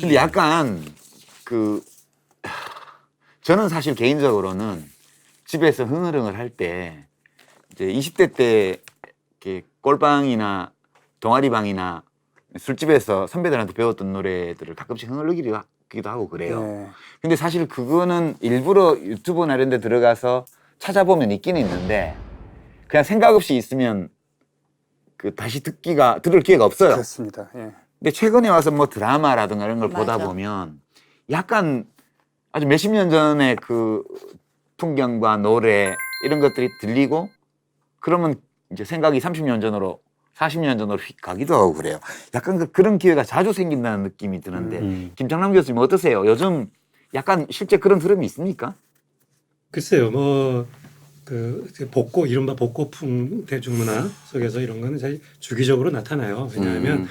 근데 약간 그 저는 사실 개인적으로는 집에서 흥얼흥얼 할 때 이제 20대 때 이렇게 꼴방이나 동아리방이나 술집에서 선배들한테 배웠던 노래들을 가끔씩 흥얼거리기도 하고 그래요. 네. 근데 사실 그거는 일부러 유튜브나 이런 데 들어가서 찾아보면 있기는 있는데 그냥 생각 없이 있으면 그 다시 들을 기회가 없어요. 그렇습니다. 예. 근데 최근에 와서 뭐 드라마라든가 이런 걸 보다 맞아. 보면 약간 아주 몇십 년 전에 그 풍경과 노래 이런 것들이 들리고 그러면 이제 생각이 30년 전으로 40년 전으로 휙 가기도 하고 그래요. 약간 그런 기회가 자주 생긴다는 느낌이 드는데 김창남 교수님 어떠세요? 요즘 약간 실제 그런 흐름이 있습니까? 글쎄요, 그 복고 이른바 복고풍 대중문화 속에서 이런 거는 사실 주기적으로 나타나요. 왜냐하면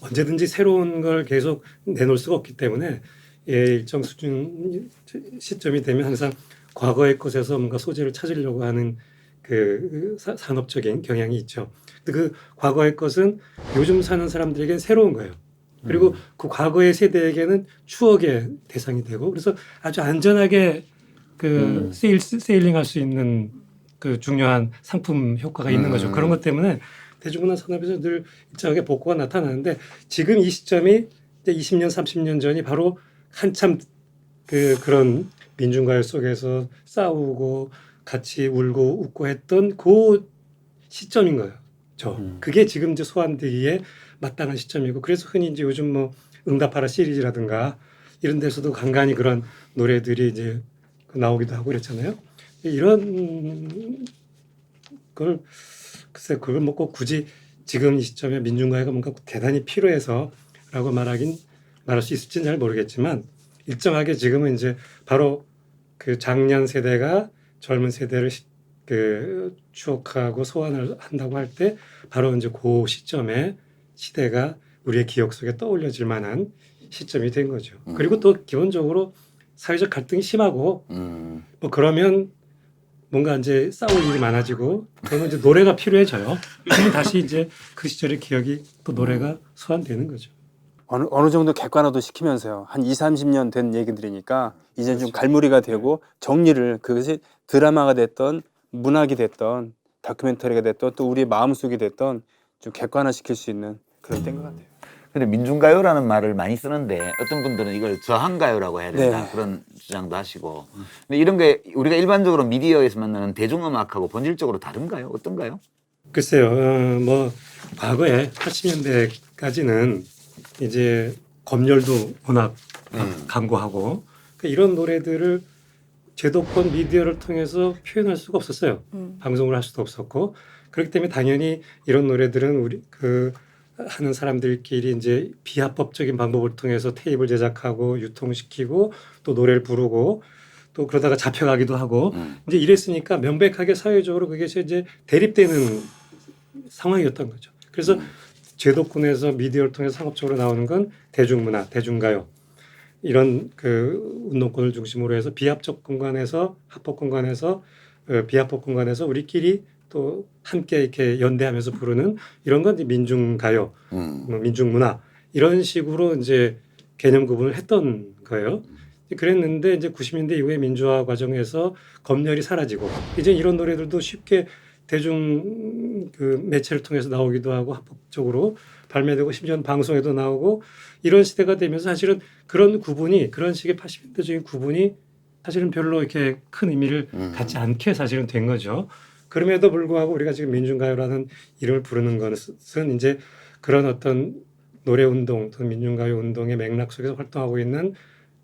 언제든지 새로운 걸 계속 내놓을 수가 없기 때문에 일정 수준 시점이 되면 항상 과거의 것에서 뭔가 소재를 찾으려고 하는 그 산업적인 경향이 있죠. 근데 그 과거의 것은 요즘 사는 사람들에게는 새로운 거예요. 그리고 그 과거의 세대에게는 추억의 대상이 되고 그래서 아주 안전하게 그 세일링 할 수 있는 그 중요한 상품 효과가 있는 거죠. 그런 것 때문에 대중문화 산업에서 늘 일정하게 복고가 나타나는데 지금 이 시점이 이제 20년, 30년 전이 바로 한참 그런 민중가요 속에서 싸우고 같이 울고 웃고 했던 그 시점인 거예요. 그게 지금 이제 소환되기에 마땅한 시점이고 그래서 흔히 이제 요즘 뭐 응답하라 시리즈라든가 이런 데서도 간간히 그런 노래들이 이제 나오기도 하고 그랬잖아요. 이런 걸 글쎄 그걸 뭐 꼭 굳이 지금 이 시점에 민중가요가 뭔가 대단히 필요해서라고 말할 수 있을지는 잘 모르겠지만 일정하게 지금은 이제 바로 그 장년 세대가 젊은 세대를 그 추억하고 소환을 한다고 할 때 바로 이제 그 시점에 시대가 우리의 기억 속에 떠올려질 만한 시점이 된 거죠. 그리고 또 기본적으로 사회적 갈등이 심하고 뭐 그러면 뭔가 이제 싸울 일이 많아지고 그러면 이제 노래가 필요해져요. 그러면 다시 이제 그 시절의 기억이 또 노래가 소환되는 거죠. 어느 정도 객관화도 시키면서요. 한 2, 30년 된 얘기들이니까 이제 좀 그렇죠. 갈무리가 되고 정리를 그것이 드라마가 됐던 문학이 됐던 다큐멘터리가 됐던 또 우리의 마음속이 됐던 좀 객관화시킬 수 있는 그런 때인 것 같아요. 근데 민중가요라는 말을 많이 쓰는데 어떤 분들은 이걸 저항가요라고 해야 된다 네. 그런 주장도 하시고 근데 이런 게 우리가 일반적으로 미디어에서 만나는 대중음악하고 본질적으로 다른가요? 어떤가요? 글쎄요. 뭐 과거에 80년대까지는 이제 검열도 워낙 강구하고 그러니까 이런 노래들을 제도권 미디어를 통해서 표현할 수가 없었어요. 방송을 할 수도 없었고 그렇기 때문에 당연히 이런 노래들은 우리 그 하는 사람들끼리 이제 비합법적인 방법을 통해서 테이프를 제작하고 유통시키고 또 노래를 부르고 또 그러다가 잡혀가기도 하고 이제 이랬으니까 명백하게 사회적으로 그게 이제 대립되는 상황이었던 거죠. 그래서 제도권에서 미디어를 통해서 상업적으로 나오는 건 대중문화, 대중가요 이런 그 운동권을 중심으로 해서 비합법 공간에서 합법 공간에서 비합법 공간에서 우리끼리 또 함께 이렇게 연대하면서 부르는 이런 건 이제 민중가요, 뭐 민중문화 이런 식으로 이제 개념 구분을 했던 거예요. 그랬는데 이제 90년대 이후에 민주화 과정에서 검열이 사라지고 이제 이런 노래들도 쉽게 대중 그 매체를 통해서 나오기도 하고 합법적으로 발매되고 심지어는 방송에도 나오고 이런 시대가 되면서 사실은 그런 구분이 그런 식의 80년대적인 구분이 사실은 별로 이렇게 큰 의미를 갖지 않게 사실은 된 거죠. 그럼에도 불구하고 우리가 지금 민중가요라는 이름을 부르는 것은 이제 그런 어떤 노래 운동 또는 민중가요 운동의 맥락 속에서 활동하고 있는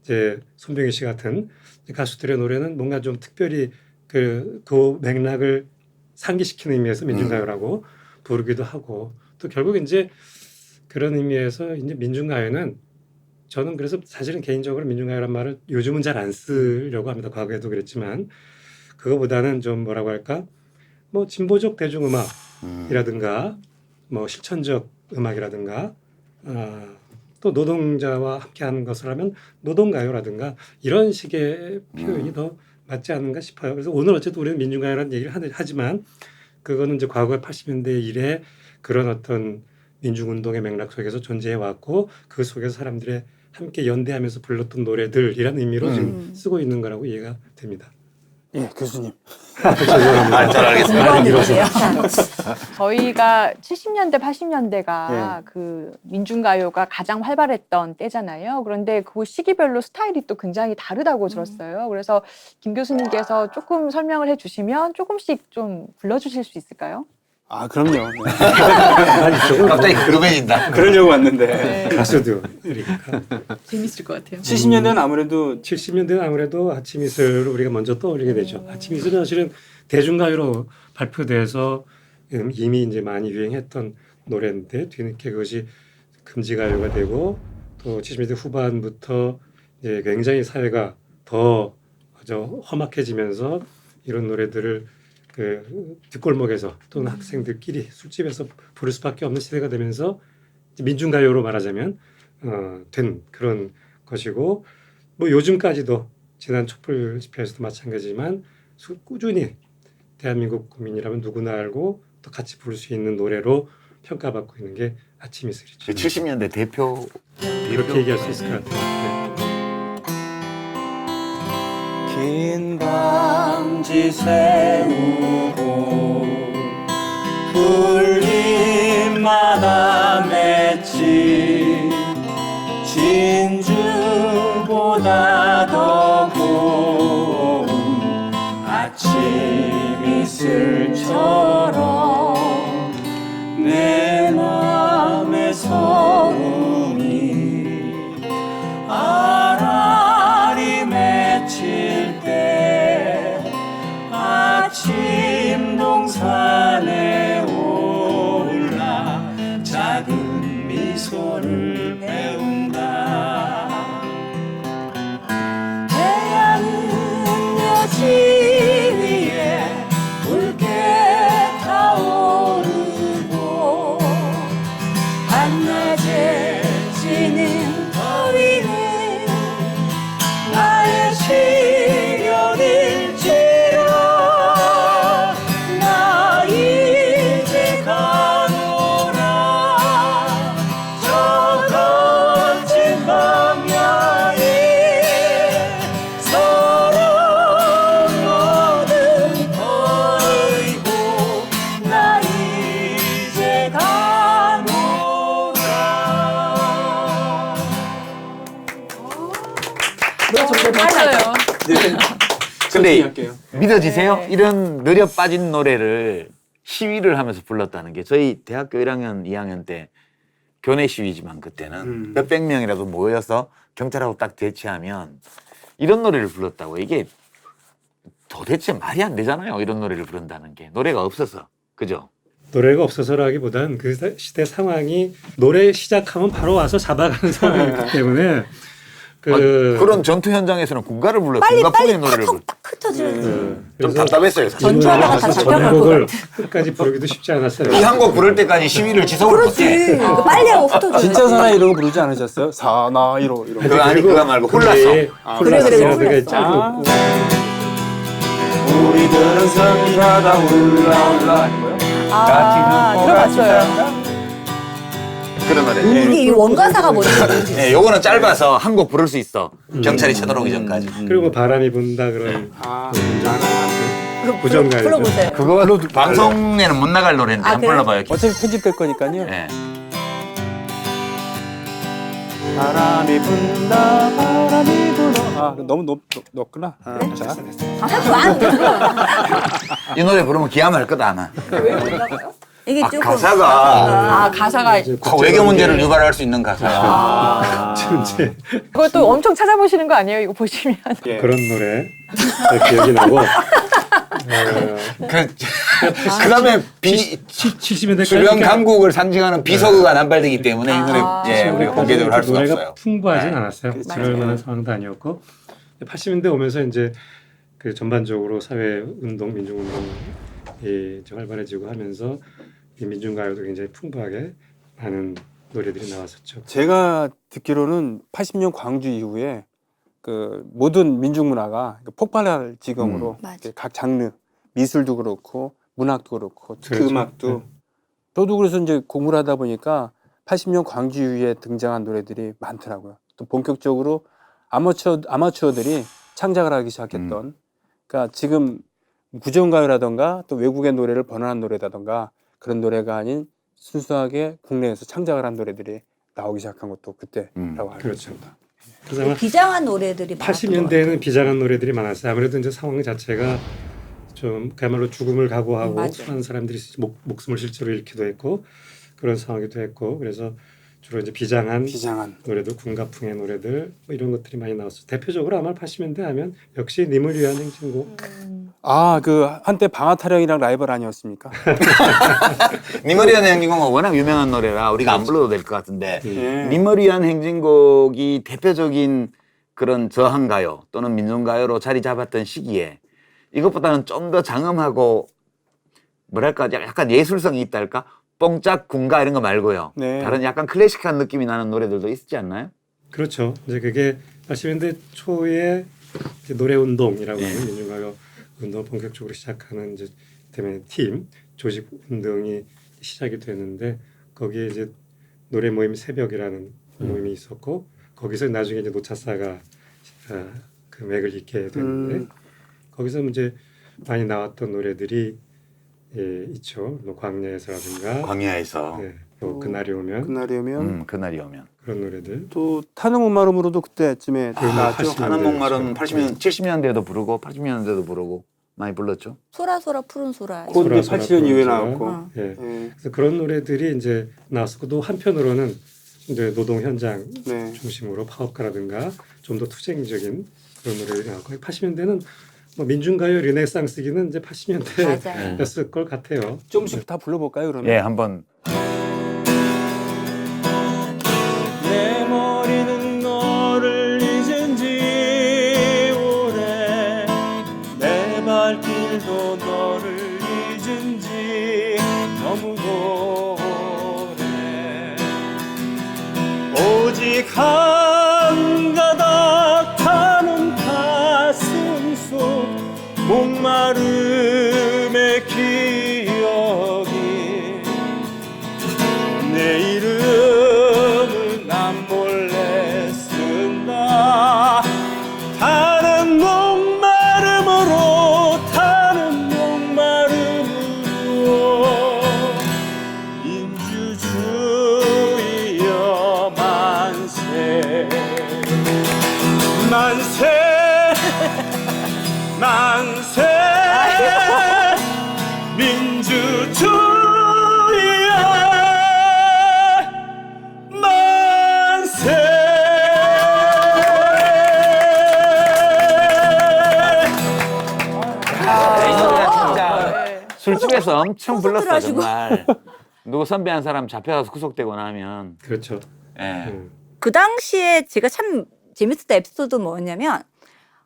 이제 손병희 씨 같은 가수들의 노래는 뭔가 좀 특별히 그 맥락을 상기시키는 의미에서 민중가요라고 부르기도 하고 또 결국 이제 그런 의미에서 이제 민중가요는 저는 그래서 사실은 개인적으로 민중가요란 말을 요즘은 잘 안 쓰려고 합니다. 과거에도 그랬지만 그거보다는 좀 뭐라고 할까 뭐 진보적 대중음악이라든가 뭐 실천적 음악이라든가 또 노동자와 함께하는 것을 하면 노동가요라든가 이런 식의 표현이 더 맞지 않는가 싶어요. 그래서 오늘 어쨌든 우리는 민중가요라는 얘기를 하지만 그거는 이제 과거 80년대 이래 그런 어떤 민중운동의 맥락 속에서 존재해 왔고 그 속에서 사람들의 함께 연대하면서 불렀던 노래들이라는 의미로 지금 쓰고 있는 거라고 이해가 됩니다. 예, 교수님. 아, 잘 알겠습니다. 공부하는데요. 저희가 70년대, 80년대가 예. 그 민중가요가 가장 활발했던 때잖아요. 그런데 그 시기별로 스타일이 또 굉장히 다르다고 들었어요. 그래서 김 교수님께서 조금 설명을 해주시면 조금씩 좀 불러주실 수 있을까요? 아, 그럼요. 네. 갑자기 그루맨인다. 그러려고 왔는데. 네. 가수들이니까. 재밌을 것 같아요. 70년대는 아무래도 70년대는 아무래도 아침 이슬을 우리가 먼저 떠올리게 되죠. 아침 이슬은 사실은 대중가요로 발표돼서 이미 이제 많이 유행했던 노래인데 뒤늦게 그것이 금지가요가 되고 또 70년대 후반부터 이제 굉장히 사회가 더 험악해지면서 이런 노래들을 그 뒷골목에서 또는 학생들끼리 술집에서 부를 수밖에 없는 시대가 되면서 민중가요로 말하자면 된 그런 것이고 뭐 요즘까지도 지난 촛불 집회에서도 마찬가지지만 꾸준히 대한민국 국민이라면 누구나 알고 또 같이 부를 수 있는 노래로 평가받고 있는 게 아침 이슬이죠. 70년대 대표 이렇게 얘기할 수 있을 것 같아요. 긴 밤지 새우고 불림마다 맺힌 진주보다 더 고운 아침 이슬처럼 내 맘의 서름이 알알이 맺힐 때 아침 동산에 올라 작은 미소를 배운다. 태양은 여지 위에 붉게 타오르고 한낮에 지는 더위는 나의 시련일지라. 나 이제 가노라 저 거친 광야에 서러움은 버리고 나 이제 가노라. 노래 점점 맞아요. 근데 할게요. 믿어지세요? 네. 이런 느려 빠진 노래를 시위를 하면서 불렀다는 게 저희 대학교 1학년, 2학년 때 교내 시위지만 그때는 몇백 명이라도 모여서 경찰하고 딱 대치하면 이런 노래를 불렀다고. 이게 도대체 말이 안 되잖아요. 이런 노래를 부른다는 게. 노래가 없어서. 그죠? 노래가 없어서라기보단 그 시대 상황이 노래 시작하면 바로 와서 잡아가는 상황이기 때문에 그런 전투 현장에서는 군가를 불러 빨리 군가풍의 노래를 불러. 탁 흩어지는. 좀 그래서 답답했어요. 사실. 전투하다가 다 잡혀갈 것 전곡을 끝까지 부르기도 쉽지 않았어요. 이 한 곡 부를 때까지 시위를 지속을 못해. 이거 빨리 하고 흩어져. 진짜 사나이 이런 거 부르지 않으셨어요? 사나이로 이런 거. 그거 아니 그거 말고 홀랐어. 홀랐어라든가 그래, 짜고 우리들은 섬이라다 울라울라. 들어봤어요. 그런 노래. 이게 이 원가사가 뭔지. 네, 요거는 짧아서 한 곡 부를 수 있어. 경찰이 쳐들어오기 전까지. 그리고 뭐 바람이 분다 그런 그거 부정가요죠. 불러보세요. 그거 방송에는 못 나갈 노래인데 아, 한번 그래요? 불러봐요. 어차피 편집될 거니까요. 네. 바람이 분다 바람이 불어. 아 너무 높구나. 자. 이 노래 부르면 기함할 거다 아마. 이게 아, 조금 가사가 가사가 외교 문제를 유발할 수 있는 가사. 이제 그것도 엄청 찾아보시는 거 아니에요? 이거 보시면. 예. 그런 노래 기억이 나고 그다음에 비 70년대까지 주변 강국을 상징하는 비서구가 남발되기 때문에 이 노래 예, 우리가 공개적으로 할 수가 노래가 없어요. 풍부하진 네. 않았어요. 그렇죠. 그럴 만한 상황도 아니었고 80년대 오면서 이제 그 전반적으로 사회 운동, 민중 운동이 이제 활발해지고 하면서 이 민중가요도 굉장히 풍부하게 많은 노래들이 나왔었죠. 제가 듣기로는 80년 광주 이후에 그 모든 민중문화가 폭발할 지경으로 맞아. 각 장르 미술도 그렇고 문학도 그렇고 특히 그렇죠. 음악도 저도 그래서 이제 공부를 하다 보니까 80년 광주 이후에 등장한 노래들이 많더라고요. 또 본격적으로 아마추어들이 창작을 하기 시작했던. 그러니까 지금 구전가요라던가 또 외국의 노래를 번안한 노래라던가 그런 노래가 아닌 순수하게 국내에서 창작을 한 노래들이 나오기 시작한 것도 그때라고 알고 그렇죠. 있습니다. 그래서 아마 비장한 노래들이 많았던 것 80년대에는 비장한 노래들이 많았어요. 아무래도 이제 상황 자체가 좀 그야말로 죽음을 각오하고 맞아요. 수많은 사람들이 목숨을 실제로 잃기도 했고 그런 상황이기도 했고 그래서 주로 이제 비장한 노래들, 군가풍의 노래들 뭐 이런 것들이 많이 나왔어요. 대표적으로 아마 80년대 하면 역시 님을 위한 행진곡. 아, 그 한때 방아타령이랑 라이벌 아니었습니까? 님을 위한 행진곡은 워낙 유명한 노래라 우리가 안 불러도 될 것 같은데 예. 님을 위한 행진곡이 대표적인 그런 저항가요 또는 민중가요로 자리 잡았던 시기에 이것보다는 좀 더 장엄하고 뭐랄까 약간 예술성이 있다 할까? 뽕짝 군가 이런 거 말고요. 네. 다른 약간 클래식한 느낌이 나는 노래들도 있지 않나요? 그렇죠. 이제 그게 80년대 초에 이제 노래 운동이라고 하는 민중가요 운동 본격적으로 시작하는 이제 때문에 팀 조직 운동이 시작이 되는데 거기에 이제 노래 모임 새벽이라는 모임이 있었고 거기서 나중에 이제 노차사가 그 맥을 잇게 됐는데 거기서 이제 많이 나왔던 노래들이 있죠. 뭐 광야에서라든가 광야에서 또 그날이 오면 그날이 오면 그날이 오면 그런 노래들. 또 타는 목마름으로도 그때쯤에 나왔죠. 80년대. 타는 목마름 80년 70년대도 부르고 80년대도 부르고 많이 불렀죠. 소라소라 푸른 소라. 콘디 소라, 80년 이후에 소라. 나왔고. 어. 예. 예. 그래서 그런 노래들이 이제 나왔었고 또 한편으로는 이제 노동 현장 네. 중심으로 파업가라든가 좀 더 투쟁적인 그런 노래들이 나왔고 80년대는 뭐 민중가요 르네상스기는 이제 80년대였을 맞아요. 걸 같아요. 조금씩 다 불러볼까요, 그러면? 예, 한번 내 머리는 너를 잊은 지 오래 내 발길도 너를 잊은 지 너무 오래 오직 한 가닥 타는 가슴 속 목마름의 기억이 내 이름을 난 몰래 쓴다 타는 목마름으로 인주주여 만세 만세 만세 민주주의야 만세 이 노래가 진짜 술집에서 엄청 불렀어 콘서트를 정말. 누구 선배 한 사람 잡혀가서 구속되고 나면 그렇죠. 예. 그 당시에 제가 참 재밌었던 에피소드 뭐였냐면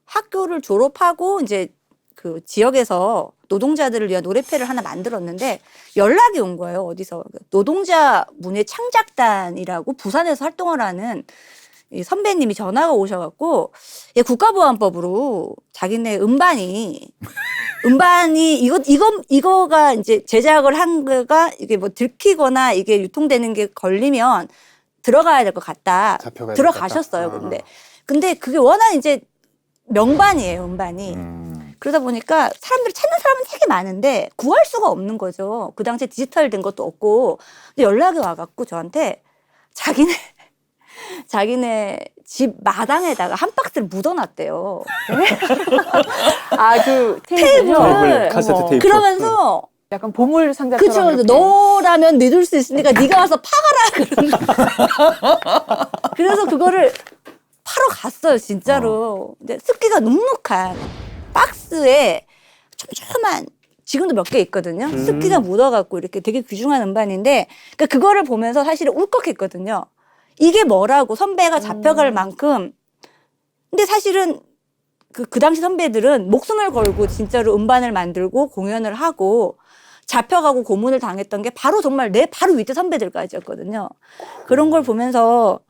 학교를 졸업하고 이제 그 지역에서 노동자들을 위한 노래패를 하나 만들었는데 연락이 온 거예요. 어디서 노동자 문예 창작단이라고 부산에서 활동을 하는 이 선배님이 전화가 오셔갖고 얘 국가보안법으로 자기네 음반이 이거가 이제 제작을 한 거가 이게 뭐 들키거나 이게 유통되는 게 걸리면 들어가야 될 것 같다. 잡혀가야 들어가셨어요. 될 것 같다. 근데 그게 워낙 이제 명반이에요, 음반이. 그러다 보니까 사람들이 찾는 사람은 되게 많은데 구할 수가 없는 거죠. 그 당시에 디지털 된 것도 없고. 근데 연락이 와갖고 저한테 자기네 집 마당에다가 한 박스를 묻어놨대요. 그 테이블. 카세트 테이프. 그러면서 약간 보물 상자처럼. 그쵸. 너라면 믿을 수 있으니까 네가 와서 파가라. 그러는 그래서 그거를 파러 갔어요, 진짜로. 근데 습기가 눅눅한 박스에 촘촘한 지금도 몇 개 있거든요. 습기가 묻어갖고 이렇게 되게 귀중한 음반인데 그러니까 그거를 보면서 사실은 울컥했거든요. 이게 뭐라고 선배가 잡혀갈 만큼. 근데 사실은 그 당시 선배들은 목숨을 걸고 진짜로 음반을 만들고 공연을 하고 잡혀가고 고문을 당했던 게 바로 정말 내 바로 밑에 선배들까지였거든요. 그런 걸 보면서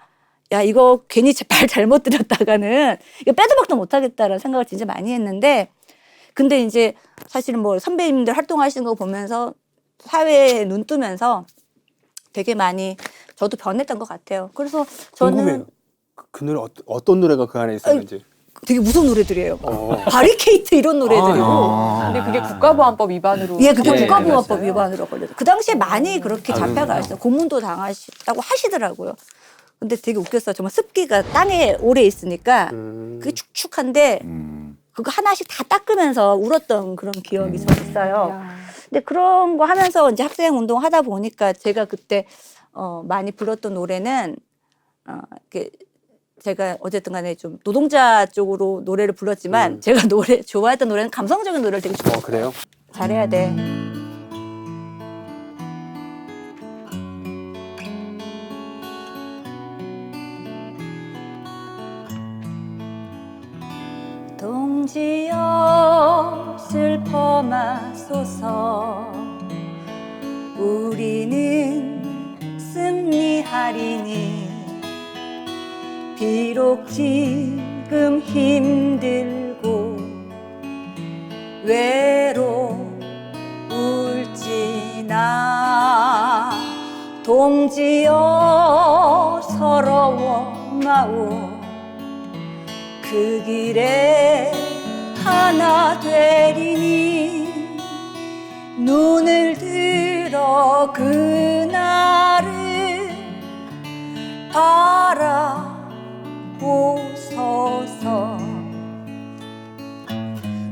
야, 이거 괜히 발 잘못 들였다가는 이거 빼도 박도 못하겠다라는 생각을 진짜 많이 했는데 근데 이제 사실은 뭐 선배님들 활동하시는 거 보면서 사회에 눈 뜨면서 되게 많이 저도 변했던 것 같아요. 그래서 저는 궁금해요. 그 노래 어떤 노래가 그 안에 있었는지. 되게 무서운 노래들이에요. 바리케이트 이런 노래들이고. 근데 그게 국가보안법 위반으로. 예, 그게 예, 국가보안법 맞아요. 위반으로 걸려요. 그 당시에 많이 그렇게 잡혀갔어요. 고문도 당하셨다고 하시더라고요. 근데 되게 웃겼어요. 정말 습기가 땅에 오래 있으니까 그게 축축한데 그거 하나씩 다 닦으면서 울었던 그런 기억이 좀 있어요. 야. 근데 그런 거 하면서 이제 학생 운동 하다 보니까 제가 그때 많이 불렀던 노래는 이렇게 제가 어쨌든 간에 좀 노동자 쪽으로 노래를 불렀지만 제가 좋아했던 노래는 감성적인 노래를 되게 좋아해요. 그래요? 잘해야 돼. 동지여 슬퍼 마소서 우리는 승리하리니 비록 지금 힘들고 외로울지나 동지여 서러워 마오 그 길에 하나 되리니 눈을 들어 그날을 바라보소서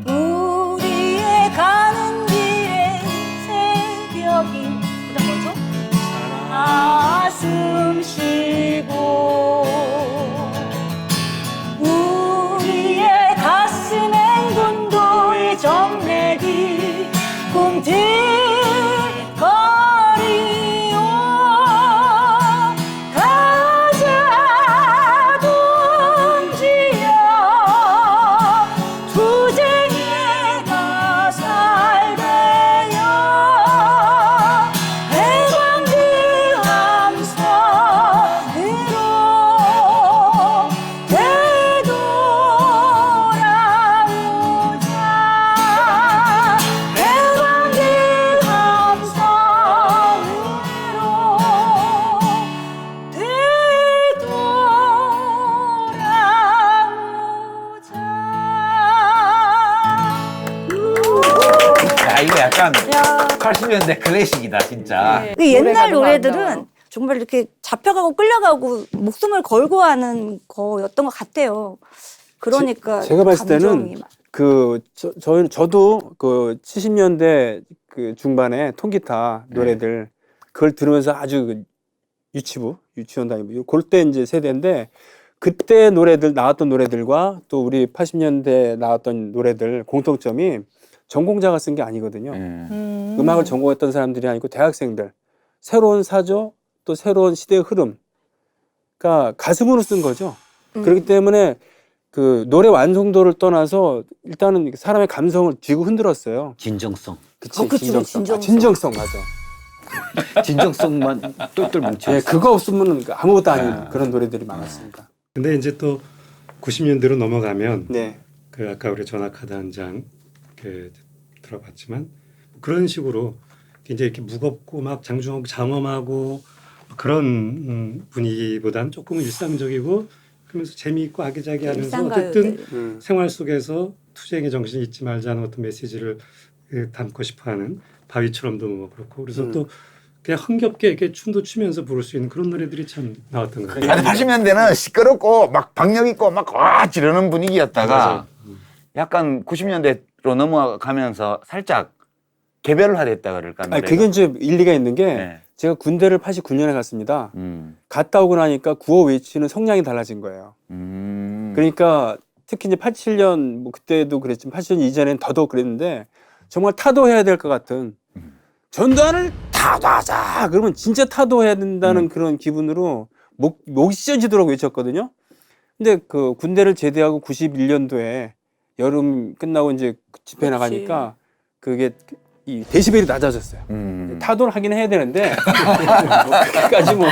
우리의 가는 길에 새벽이 그다음 뭐죠? 가슴 쉬고 우리의 가슴엔 군도의 정맥이 꿈틀거리오 가자 동지여 투쟁의 가살되어 해방들 함선으로 되돌아오자 해방들 함선으로 야, 이거 약간 80년대 클래식이다, 진짜. 네. 그 옛날 노래가 안 나와요. 노래들은 정말 이렇게 잡혀가고 끌려가고 목숨을 걸고 하는 거였던 것 같아요. 그러니까 제가 봤을 때는 감정이 막- 저도 그 70년대 그 중반에 통기타 노래들 그걸 들으면서 아주 그 유치원 다니고 그때 이제 세대인데 그때 노래들 나왔던 노래들과 또 우리 80년대 나왔던 노래들 공통점이 전공자가 쓴 게 아니거든요. 음악을 전공했던 사람들이 아니고 대학생들 새로운 사조 또 새로운 시대의 흐름 그러니까 가슴으로 쓴 거죠. 그렇기 때문에 그 노래 완성도를 떠나서 일단은 사람의 감성을 뒤고 흔들었어요. 진정성. 그치, 그쵸, 진정성. 진정성 맞아. 진정성만 똘똘 뭉쳐. 예, 그거 없으면 아무것도 아닌 그런 노래들이 많았으니까. 근데 이제 또 90년대로 넘어가면 네. 그 아까 우리 전학하다 한 장 들어봤지만 그런 식으로 이제 이렇게 무겁고 막 장엄하고 그런 분위기보다는 조금 일상적이고 그러면서 재미있고 아기자기하면서 일상가요들. 어쨌든 생활 속에서 투쟁의 정신이 잊지 말자는 어떤 메시지를 담고 싶어하는 바위처럼도 뭐 그렇고 그래서 또 그냥 흥겹게 이렇게 춤도 추면서 부를 수 있는 그런 노래들이 참 나왔던 것 같아요. 아니, 80년대는 시끄럽고 막 박력 있고 막 와 지르는 분위기였다가 맞아요. 약간 90년대로 넘어가면서 살짝 개별화됐다 그럴까? 아니, 노래가? 그게 이제 일리가 있는 게 네. 제가 군대를 89년에 갔습니다. 갔다 오고 나니까 구호 외치는 성량이 달라진 거예요. 그러니까 특히 이제 87년 뭐 그때도 그랬지만 87년 이전에는 더더욱 그랬는데 정말 타도해야 될 것 같은 전두환을 타도하자 그러면 진짜 타도해야 된다는 그런 기분으로 목이 찢어지도록 외쳤거든요. 근데 그 군대를 제대하고 91년도에 여름 끝나고 이제 집회 나가니까 그게 이 데시벨이 낮아졌어요. 타도를 하긴 해야 되는데 그까지 뭐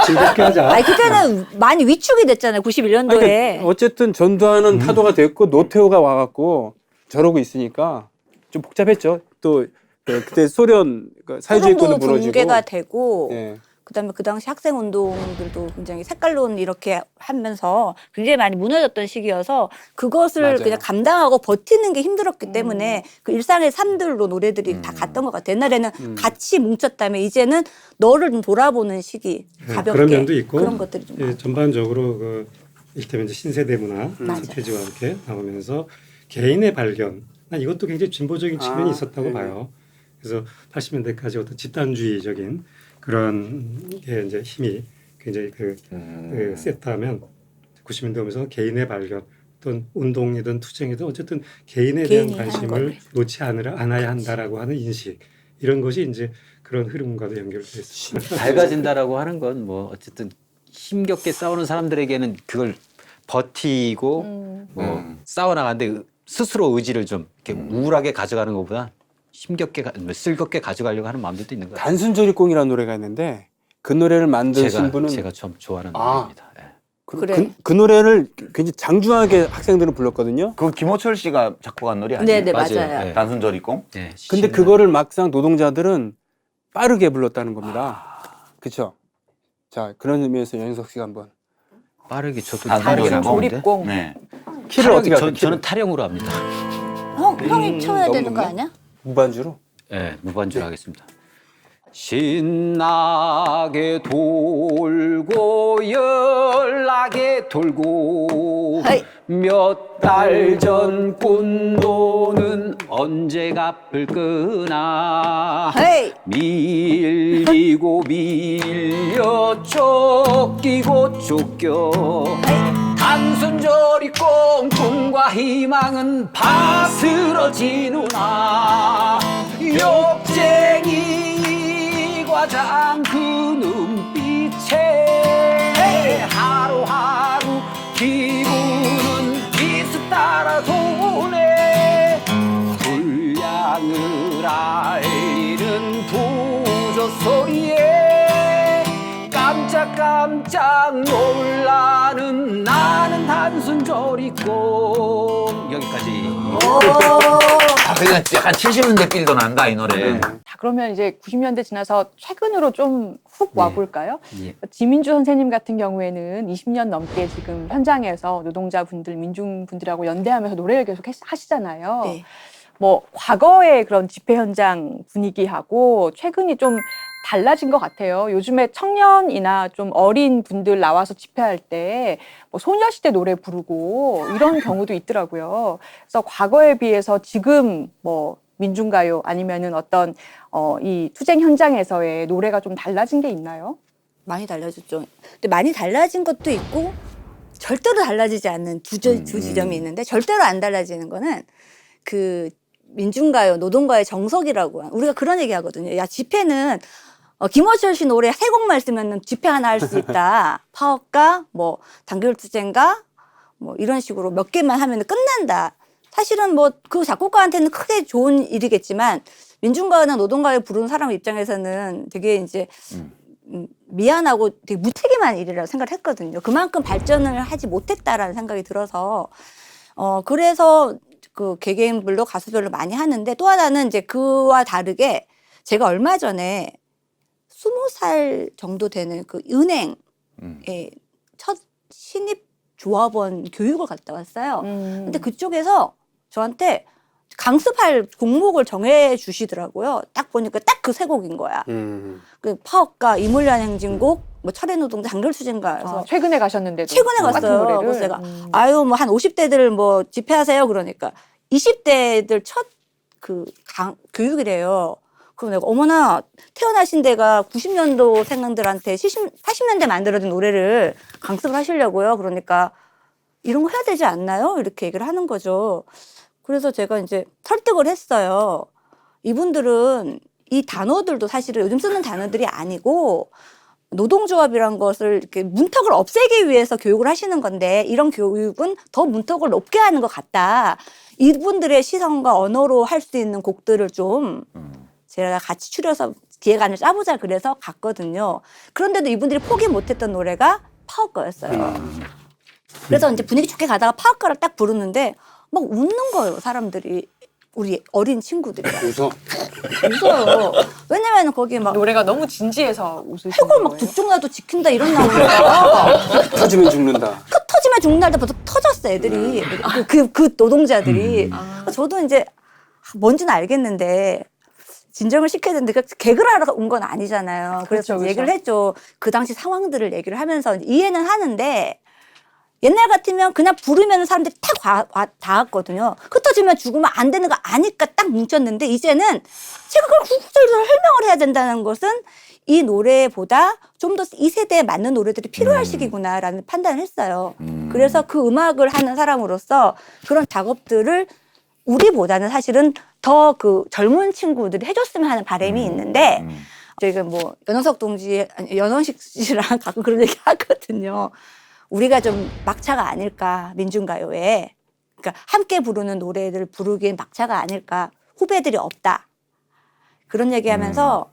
즐겁게 하자. 아니 그때는 많이 위축이 됐잖아요. 91년도에. 그러니까 어쨌든 전두환은 타도가 됐고 노태우가 와갖고 저러고 있으니까 좀 복잡했죠. 또 그때 소련 사회주의권도 소련도 무너지고. 붕괴가 되고 예. 그다음에 그 당시 학생 운동들도 굉장히 색깔론 이렇게 하면서 굉장히 많이 무너졌던 시기여서 그것을 맞아요. 그냥 감당하고 버티는 게 힘들었기 때문에 그 일상의 삶들로 노래들이 다 갔던 것 같아요. 옛날에는 같이 뭉쳤다면 이제는 너를 좀 돌아보는 시기, 가볍게 그런 면도 있고 그런 것들이 좀 많아요. 전반적으로 그 이를테면 이제 신세대 문화 맞아요. 스케치와 함께 나오면서 개인의 발견, 난 이것도 굉장히 진보적인 측면이 있었다고 네. 봐요. 그래서 80년대까지 어떤 집단주의적인 그런 게 이제 힘이 굉장히 그 세트하면 90년대 오면서 개인의 발견, 어떤 운동이든 투쟁이든 어쨌든 개인에 대한 개인이 하는 관심을 거를. 놓지 않아야 한다라고 하는 인식, 이런 것이 이제 그런 흐름과도 연결돼 있습니다. 밝아진다라고 하는 건 뭐 어쨌든 힘겹게 싸우는 사람들에게는 그걸 버티고 뭐 싸워나가는데 스스로 의지를 좀 이렇게 우울하게 가져가는 것보다 힘겹게 슬겁게 가져가려고 하는 마음들도 있는 것 같아요. 단순조리공이라는 노래가 있는데 그 노래를 만드신 분은 제가 좀 좋아하는 아. 노래입니다. 예. 그래. 그 노래를 굉장히 장중하게 학생들은 불렀거든요. 그 김호철 씨가 작곡한 노래 아니에요? 네네 맞아요. 맞아요. 예. 단순조리공? 예, 근데 신나는- 그거를 막상 노동자들은 빠르게 불렀다는 겁니다. 그렇죠? 자, 그런 의미에서 연석 씨가 한번 빠르게 저도 단순조리공. 타령을 하는데 조립공. 네. 키를 어떻게 하세요? 저는 타령으로 합니다. 형이 쳐야 되는 거 너무 아니야? 무반주로? 예, 무반주로 하겠습니다. 신나게 돌고 열나게 돌고 하이. 몇 달 전 꽃노는 언제 갚을 끄나 헤이. 밀리고 밀려 쫓기고 쫓겨 단순조리공 꿈과 희망은 바스러지누나 욕쟁이 과장 그 눈빛에 하루하루 기분은 비슷하라 도네 불량을 알리는 부조 소리에 깜짝깜짝 놀라는 나는 단순조리공 여기까지. 아, 그러니까 약간 70년대 필도 난다 이 노래. 자, 그러면 이제 90년대 지나서 최근으로 좀 훅 네. 와볼까요? 예. 지민주 선생님 같은 경우에는 20년 넘게 지금 현장에서 노동자분들, 민중분들하고 연대하면서 노래를 계속 하시잖아요. 네. 뭐 과거의 그런 집회 현장 분위기하고 최근이 좀 달라진 것 같아요. 요즘에 청년이나 좀 어린 분들 나와서 집회할 때 뭐 소녀시대 노래 부르고 이런 경우도 있더라고요. 그래서 과거에 비해서 지금 뭐 민중가요 아니면은 어떤 이 투쟁 현장에서의 노래가 좀 달라진 게 있나요? 많이 달라졌죠. 근데 많이 달라진 것도 있고 절대로 달라지지 않는 두 지점이 있는데 절대로 안 달라지는 거는 그 민중가요, 노동가의 정석이라고 우리가 그런 얘기 하거든요. 야, 집회는 김어철 씨 노래 3곡만 쓰면 집회 하나 할 수 있다. 파업가, 뭐 단결투쟁가, 뭐 이런 식으로 몇 개만 하면 끝난다. 사실은 뭐 그 작곡가한테는 크게 좋은 일이겠지만 민중가요나 노동가요 부르는 사람 입장에서는 되게 이제 미안하고 되게 무책임한 일이라고 생각을 했거든요. 그만큼 발전을 하지 못했다라는 생각이 들어서 그래서 그 개개인별로 가수별로 많이 하는데 또 하나는 이제 그와 다르게 제가 얼마 전에 20살 정도 되는 그 은행의 첫 신입 조합원 교육을 갔다 왔어요. 근데 그쪽에서 저한테 강습할 종목을 정해 주시더라고요. 딱 보니까 딱 그 3곡인 거야. 그 파업가, 이물란 행진곡, 뭐 철회노동자, 단결투쟁가. 그래서 최근에 가셨는데도 최근에 똑같은 갔어요. 노래를. 그래서 제가 아유 뭐 한 50대들 뭐 집회하세요 그러니까 20대들 첫 그 교육이래요. 그럼 내가 어머나 태어나신 데가 90년도 생들한테 80년대 만들어진 노래를 강습을 하시려고요. 그러니까 이런 거 해야 되지 않나요? 이렇게 얘기를 하는 거죠. 그래서 제가 이제 설득을 했어요. 이분들은 이 단어들도 사실은 요즘 쓰는 단어들이 아니고 노동조합이란 것을 이렇게 문턱을 없애기 위해서 교육을 하시는 건데 이런 교육은 더 문턱을 높게 하는 것 같다. 이분들의 시선과 언어로 할 수 있는 곡들을 좀 제가 같이 추려서 기획안을 짜보자 그래서 갔거든요. 그런데도 이분들이 포기 못했던 노래가 파업가였어요. 그래서 이제 분위기 좋게 가다가 파업가를 딱 부르는데 막 웃는 거예요, 사람들이. 우리 어린 친구들이야. 웃어. 웃어요. 왜냐면 거기 막 노래가 너무 진지해서 웃으시는 해골 막 거예요? 북쪽나도 지킨다 이런 나오니까 터지면 죽는다. 그 터지면 죽는 날도 벌써 터졌어 애들이. 그 노동자들이. 저도 이제 뭔지는 알겠는데 진정을 시켜야 되는데 개그를 하러 온 건 아니잖아요. 그래서 그렇죠. 얘기를 했죠. 그 당시 상황들을 얘기를 하면서 이해는 하는데 옛날 같으면 그냥 부르면 사람들이 다 왔거든요. 흩어지면 죽으면 안 되는 거 아니까 딱 뭉쳤는데 이제는 제가 그걸 구구절절 설명을 해야 된다는 것은 이 노래보다 좀 더 이 세대에 맞는 노래들이 필요할 시기구나라는 판단을 했어요. 그래서 그 음악을 하는 사람으로서 그런 작업들을 우리보다는 사실은 더 그 젊은 친구들이 해줬으면 하는 바람이 있는데 저희가 뭐 연원석 동지, 아니, 연원식 씨랑 가끔 그런 얘기 하거든요. 우리가 좀 막차가 아닐까 민중가요에. 그러니까 함께 부르는 노래를 부르기엔 막차가 아닐까. 후배들이 없다. 그런 얘기하면서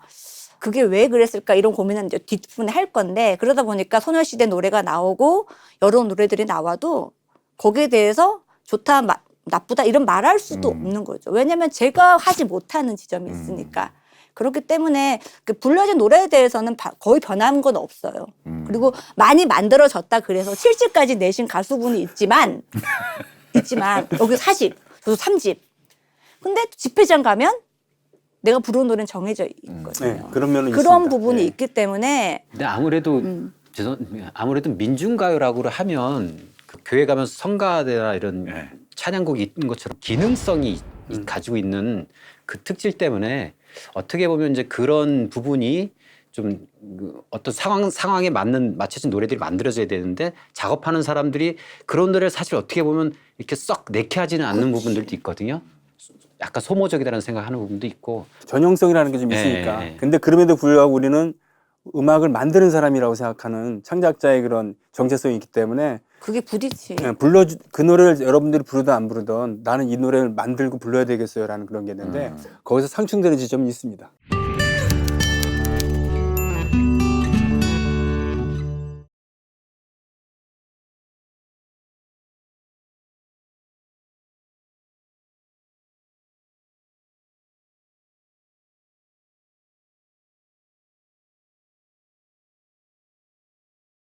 그게 왜 그랬을까 이런 고민은 이제 뒷부분에 할 건데 그러다 보니까 소녀시대 노래가 나오고 여러 노래들이 나와도 거기에 대해서 좋다 나쁘다 이런 말할 수도 없는 거죠. 왜냐하면 제가 하지 못하는 지점이 있으니까. 그렇기 때문에 그 불려진 노래에 대해서는 거의 변한 건 없어요. 그리고 많이 만들어졌다 그래서 7집까지 내신 가수분이 있지만 여기 40, 저도 3집. 근데 집회장 가면 내가 부르는 노래는 정해져 있거든요. 네, 그런 면은 그런 있습니다. 부분이 네. 있기 때문에 근데 아무래도 민중가요라고 하면 그 교회 가면 성가대나 이런 네. 찬양곡이 있는 것처럼 기능성이 가지고 있는 그 특질 때문에 어떻게 보면 이제 그런 부분이 좀 어떤 상황에 맞춰진 노래들이 만들어져야 되는데 작업하는 사람들이 그런 노래를 사실 어떻게 보면 이렇게 썩 내키하지는 않는 부분들도 있거든요. 약간 소모적이라는 생각하는 부분도 있고. 전형성이라는 게 좀 있으니까. 네. 근데 그럼에도 불구하고 우리는 음악을 만드는 사람이라고 생각하는 창작자의 그런 정체성이 있기 때문에 그게 부딪히. 그 노래를 여러분들이 부르든 안 부르든 나는 이 노래를 만들고 불러야 되겠어요라는 그런 게 있는데 거기서 상충되는 지점이 있습니다.